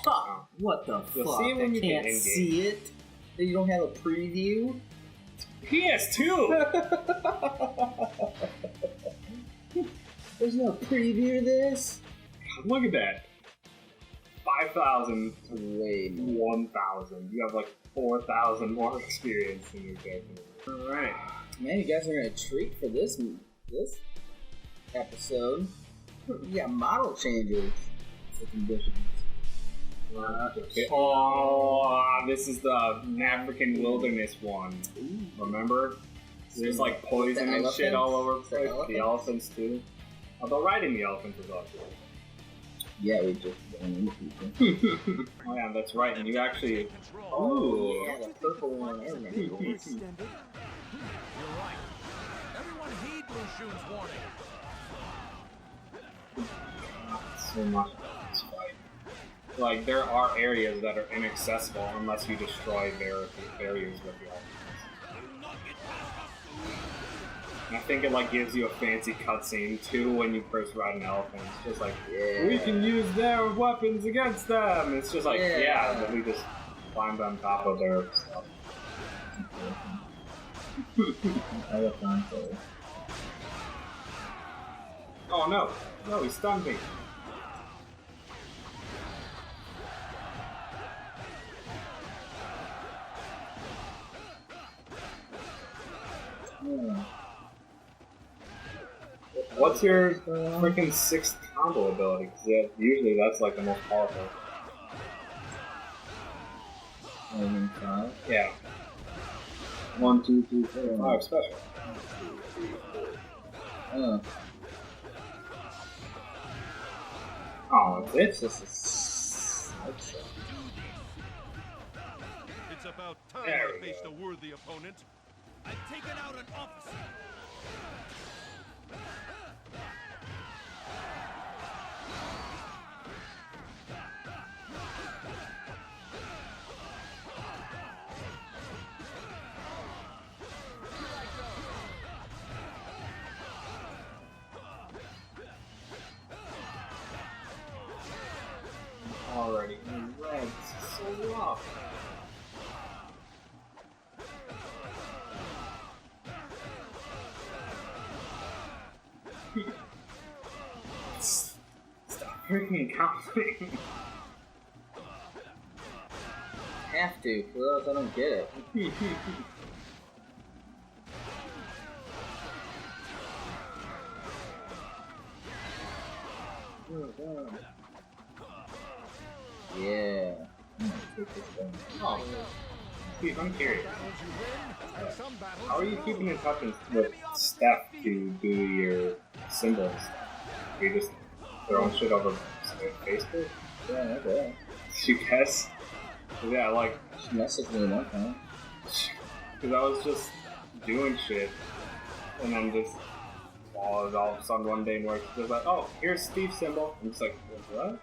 Fuck! What the You'll fuck? see it when I you can't get in-game. see it. You don't have a preview? PS2! There's no preview to this? Look at that. 5,000 to Way more. 1,000. You have like 4,000 more experience than your character. Alright. Man, you guys are gonna treat for this episode. You got model changes for conditions. Oh, this is the African wilderness one. Remember? There's like poison and shit all over the place. The elephants too. Although riding the elephants is awesome. Yeah, we just ran into people. Oh yeah, that's right. And you actually. Oh, yeah, the purple one. I remember. You're right. Everyone heed Mushu's warning. So much. Like, there are areas that are inaccessible unless you destroy barriers with the elephants. And I think it like gives you a fancy cutscene too when you first ride an elephant. It's just like, we can use their weapons against them. It's just like, then we just climbed on top of their stuff. Oh no! No, he stunned me. What's your freaking sixth combo ability? Because usually that's like the most powerful. Yeah. 1, 2, 3, 4. 5 special. Oh, it's This is. It's about time There I we faced go. a worthy opponent. I've taken out an officer. already in red. This is so rough. Stop freaking counting. Have to, or else I don't get it. Yeah. Oh, Steve, I'm curious. How are you keeping in touch with Steph to do your symbols? Are you just throwing shit over Facebook? Yeah, okay. You guess? Yeah, like, She messaged me one time. because I was just doing shit, and then just all of a sudden one day where it's just like, oh, here's Steve's symbol. I'm just like, what?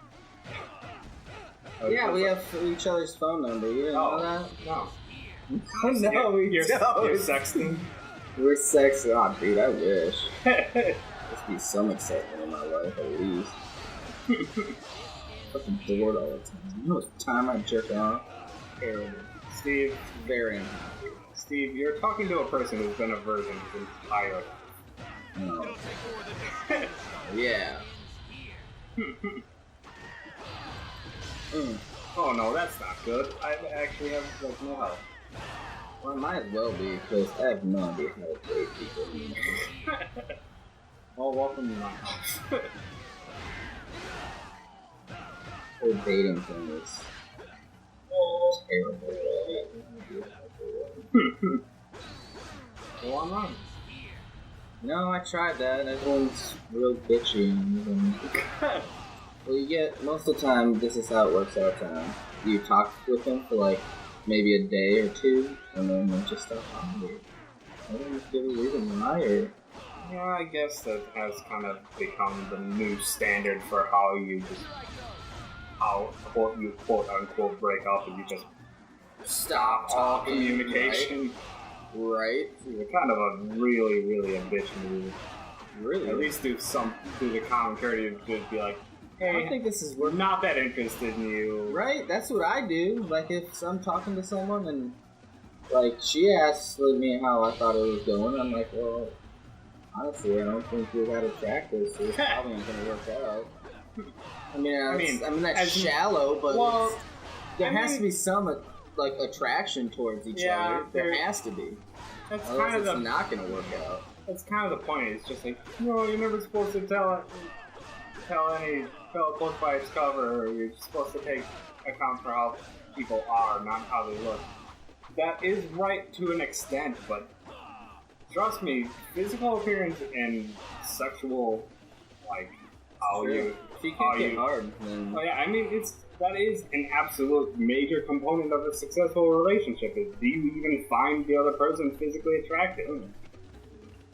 Yeah, we have each other's phone number. You didn't know that? No. No, we you're don't. You're sexting. We're sexy. Oh, dude, I wish. There's be some excitement in my life, at least. Fucking bored all the time. You know what time I jerk off? Terrible. Steve, Very unhappy. Steve, you're talking to a person who's been a virgin his entire life. No. Yeah. Oh no, that's not good. I actually have like no help. Well, it might as well be, because I have no idea how to date people. Well, welcome to my house. Whole dating thing is terrible. Go online. No, I tried that. Everyone's real bitchy. Well, you get, most of the time, this is how it works all the time. You talk with them for like maybe a day or two, and then they just stop talking to you. I don't give a reason why, or... Yeah, I guess that has kind of become the new standard for how you just, how you quote unquote break up and you just Stop all talking, communication. Right? You're kind of a really a bitch move. Really? At least do the common courtesy to just be like, I don't think this is we're not that interested in you. Right? That's what I do. Like, if I'm talking to someone and, like, she asks me how I thought it was going, I'm like, well, honestly, I don't think you're that attractive, so it's probably not going to work out. I mean, that's shallow, but there has to be some, like, attraction towards each other. There has to be. That's Otherwise, it's not going to work out. That's kind of the point. It's just like, no, you're never supposed to tell any fellow book by its cover. You're supposed to take account for how people are, not how they look. That is right to an extent, but trust me, physical appearance and sexual, like, how you hard. Oh yeah, I mean, that is an absolute major component of a successful relationship. Is do you even find the other person physically attractive?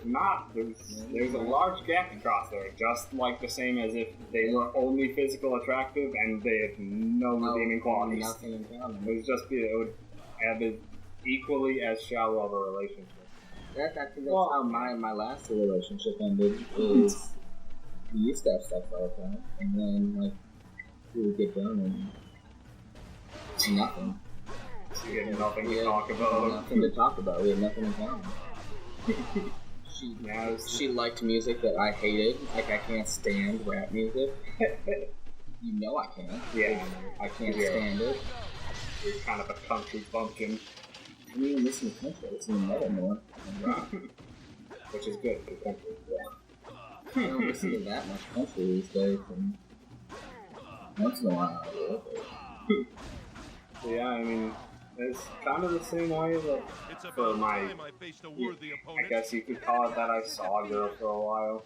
Not. There's a large gap to cross there, just like the same as if they were only physical attractive and they had no redeeming qualities. Nothing in common. It would have been equally as shallow of a relationship. I think that's how my last relationship ended. Is we used to have sex all the time, and then like we would get done and nothing. So you had nothing to talk about. Nothing to talk about. We had nothing in common. She liked music that I hated. Like, I can't stand rap music. You know I can't. Yeah. I can't stand it. You're kind of a country bumpkin. I don't even listen to country. I listen to metal more than rock. Which is good for country. Yeah. I don't listen to that much country these days. And once in a while I will. Yeah, I mean, it's kind of the same way that for my, I guess you could call it that I saw a girl for a while,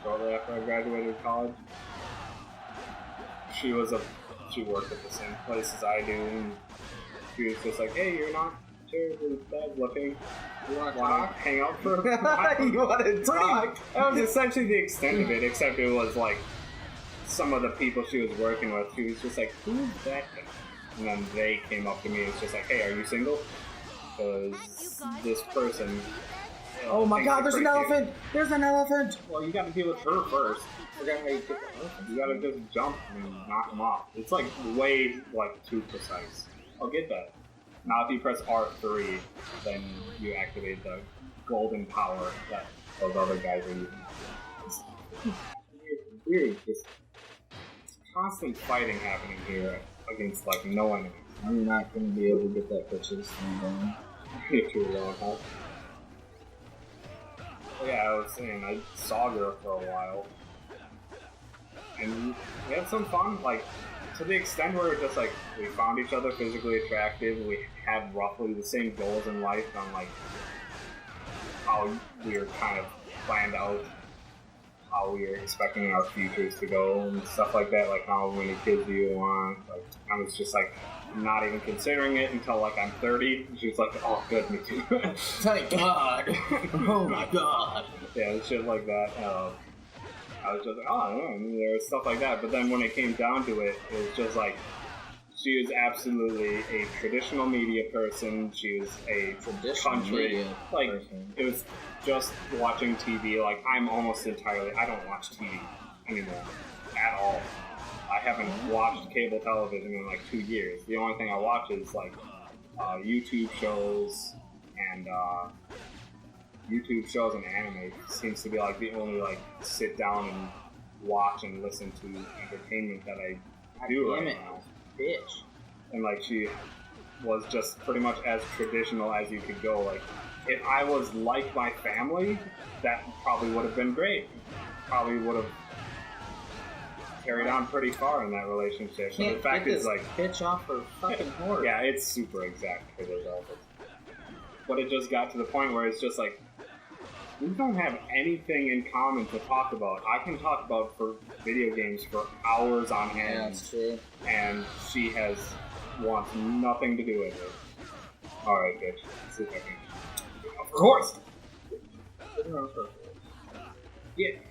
shortly after I graduated college. She worked at the same place as I do, and she was just like, hey, you're not terribly bad looking. You want to hang out for a while? You want to talk? That was essentially the extent of it, except it was like some of the people she was working with, she was just like, who's that guy? And then they came up to me and was just like, hey, are you single? Because this person... Oh my god, there's an elephant! There's an elephant! Well, you gotta deal with her first. You gotta just jump and knock him off. It's like way too precise. I'll get that. Now if you press R3, then you activate the golden power that those other guys are using. It's weird, just constant fighting happening here against no enemies. I'm not gonna be able to get that purchase from too long, huh? Well, yeah, I was saying, I saw her for a while. And we had some fun, to the extent where it just, we found each other physically attractive, we had roughly the same goals in life on, how we were kind of planned out, how we were expecting our futures to go, and stuff like that, how many kids do you want, I was just, not even considering it until, I'm 30, and she was like, oh, good, me too. Thank God! Oh my God! Yeah, shit like that, I was just like, oh, yeah, there was stuff like that, but then when it came down to it, it was just she was absolutely a traditional media person, she was a country, person. It was just watching TV, I'm almost entirely, I don't watch TV anymore, at all. I haven't watched cable television in 2 years. The only thing I watch is YouTube shows and anime seems to be the only sit down and watch and listen to entertainment that I do right now. Bitch. And she was just pretty much as traditional as you could go. If I was like my family, that probably would have been great. Probably would have carried on pretty far in that relationship. Can't the fact is bitch off her fucking horse. Yeah, it's super exact for those outfits. But it just got to the point where it's just we don't have anything in common to talk about. I can talk about for video games for hours on end. Yeah, that's true. And she wants nothing to do with it. Alright, bitch. Let's see if I can. Of course! Get!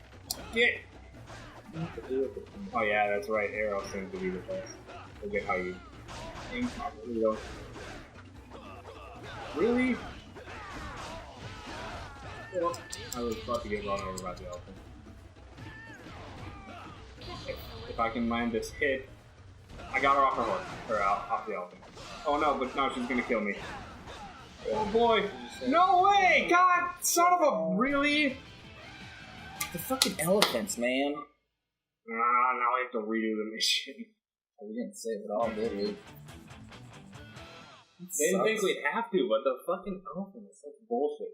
Oh yeah, that's right. Arrow seems to be the best. Forget how you aim properly though. Really? Well, I was about to get run over by the elephant. If if I can land this hit. I got her off her horse, or off the elephant. Oh no, but no, she's gonna kill me. Oh boy! No way! God, son of a really? The fucking elephants, man. Now I have to redo the mission. We didn't save it all, did we? Didn't think we'd have to, but the fucking elephant is such bullshit.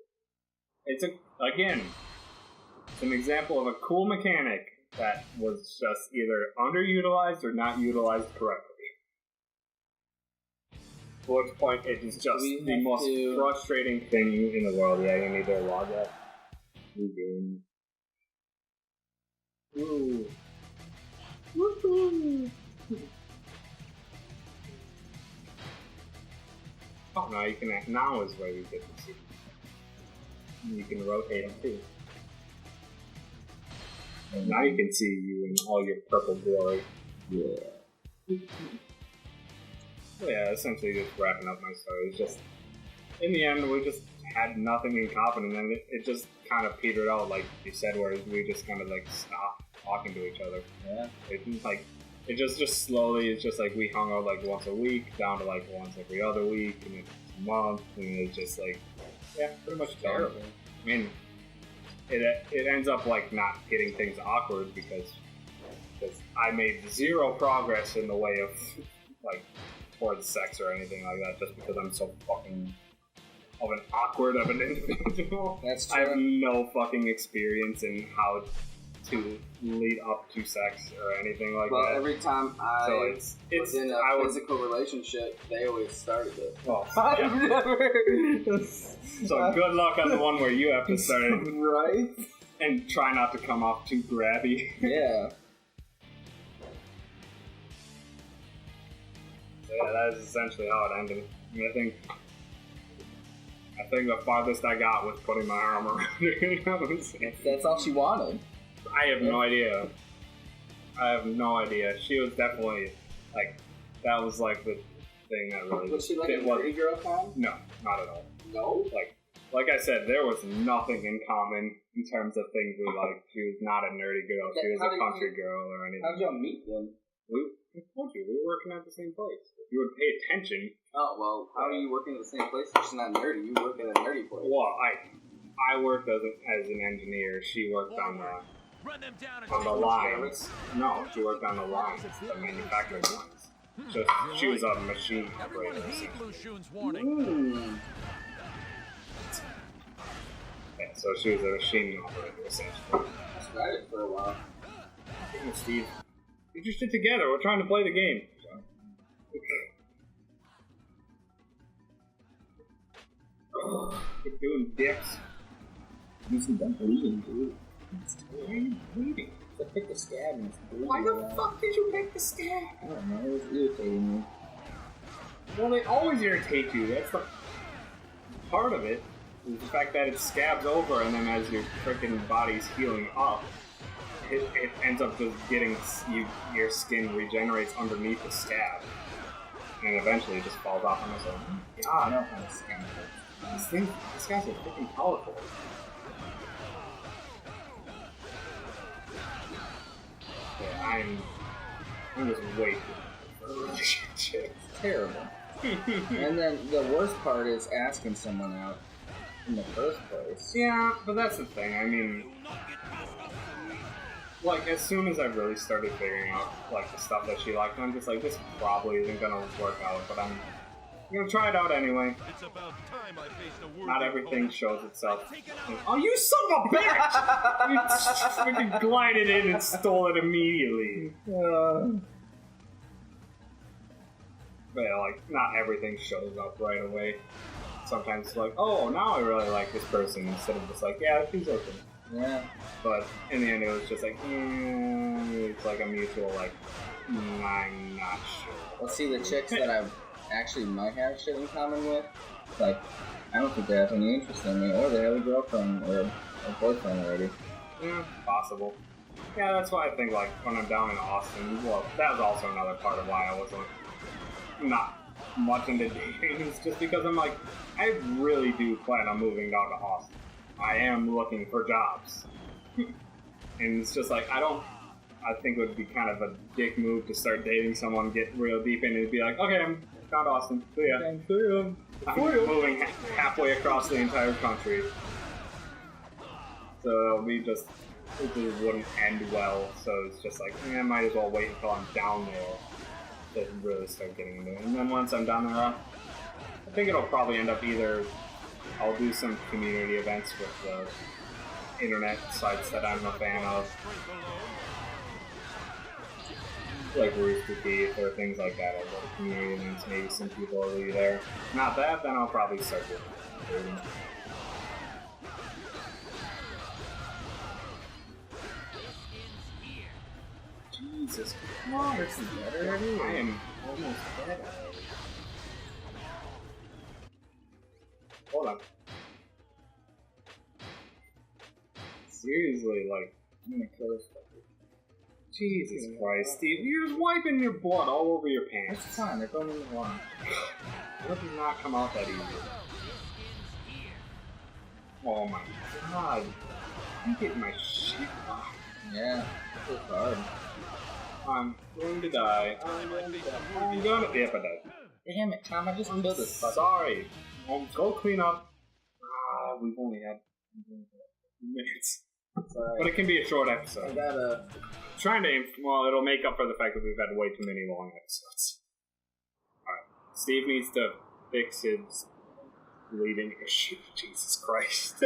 It's an example of a cool mechanic that was just either underutilized or not utilized correctly. To which point it is just the most frustrating thing in the world. Yeah, you need to log that. Ooh. Woohoo! Oh no, you can act now is where you get to see. You can rotate them too. And now you can see you in all your purple glory. Yeah. Yeah, essentially just wrapping up my story. It's just, in the end, we just had nothing in common, and then it just kind of petered out, like you said, where we just kind of like stopped talking to each other. Yeah. It just slowly, it's just like we hung out like once a week, down to like once every other week, and then a month, and it's just like, yeah, pretty much terrible. I mean, it ends up like not getting things awkward because I made zero progress in the way of like towards sex or anything like that, just because I'm so fucking of an awkward of an individual. That's true. I have no fucking experience in how to lead up to sex or anything like that. Well, every time I was in a physical relationship, they always started it. Well, I've yeah. never. So good luck on the one where you have to start it Right? and try not to come off too grabby. Yeah. So yeah, that is essentially how it ended. I mean, I think the farthest I got was putting my arm around her. That's all she wanted. I have no idea. She was definitely like, that was like the thing that really. Was she like a it nerdy girl kind? No, not at all. No? Like I said, there was nothing in common in terms of things we liked. She was not a nerdy girl. She was a country girl or anything. How'd y'all meet then? I told you, we were working at the same place. If you would pay attention. Oh, well, how are you working at the same place? She's not nerdy. You work at a nerdy place. Well, I worked as an engineer. She worked on the lines. No, she worked on the lines, the manufacturing lines. So she was a machine operator. Yeah, so she was a machine operator, essentially. I tried it for a while. Hey, Steve, get your shit together. We're trying to play the game. Keep doing dips. You see them bleeding, dude. Why are you bleeding? I picked the scab and it's bleeding. Why the fuck did you pick the scab? I don't know, it was irritating me. Well, they always irritate you. That's the part of it. Is the fact that it scabs over, and then as your freaking body's healing up, it ends up just getting your skin regenerates underneath the scab, and eventually it just falls off on its own. I know how to scab it. These guys are freaking powerful. Yeah, I'm just way too for a relationship. It's terrible. And then the worst part is asking someone out in the first place. Yeah, but that's the thing. I mean, like, as soon as I really started figuring out, like, the stuff that she liked, I'm just like, this probably isn't gonna work out, but I'm gonna try it out anyway. It's about time I faced a worthy Not everything opponent. shows itself. Oh, you son of a bitch! You freaking glided in and stole it immediately. But yeah, like, not everything shows up right away. Sometimes it's like, oh, now I really like this person, instead of just like, yeah, she's open. Yeah. But in the end, it was just like, it's like a mutual, like, I'm not sure. Well, see, the chicks that I actually might have shit in common with, like, I don't think they have any interest in me, or they have a girlfriend or a boyfriend already. Yeah, possible. Yeah, that's why I think, like, when I'm down in Austin, well, that was also another part of why I wasn't not much into dating, is just because I'm like, I really do plan on moving down to Austin. I am looking for jobs. And it's just like, I don't I think it would be kind of a dick move to start dating someone, get real deep in, and be like, okay, I'm found Austin. See ya. I'm moving halfway across the entire country. So it just wouldn't end well. So it's just like, I might as well wait until I'm down there to really start getting into it. And then once I'm down there, I think it'll probably end up either I'll do some community events with the internet sites that I'm a fan of, like Rooster Teeth or things like that. I'll go to community events, maybe some people will be there. Not that, then I'll probably start doing it. Jesus Christ, I am almost dead already. Hold on. Seriously, like, I'm gonna kill this fucker. Jesus Christ, Steve, you're just wiping your blood all over your pants. It's fine, they're going in the water. That did not come out that easy. Oh my god. I'm getting my shit off. Yeah, it's hard. I'm going to die. I'm gonna. Yep, I died. Damn it, Tom, I just rebuilt this fucker. Sorry. Go clean up. We've only had 2 minutes. Sorry. But it can be a short episode. I gotta... Trying to aim, well, it'll make up for the fact that we've had way too many long episodes. Alright. Steve needs to fix his bleeding issue. Jesus Christ.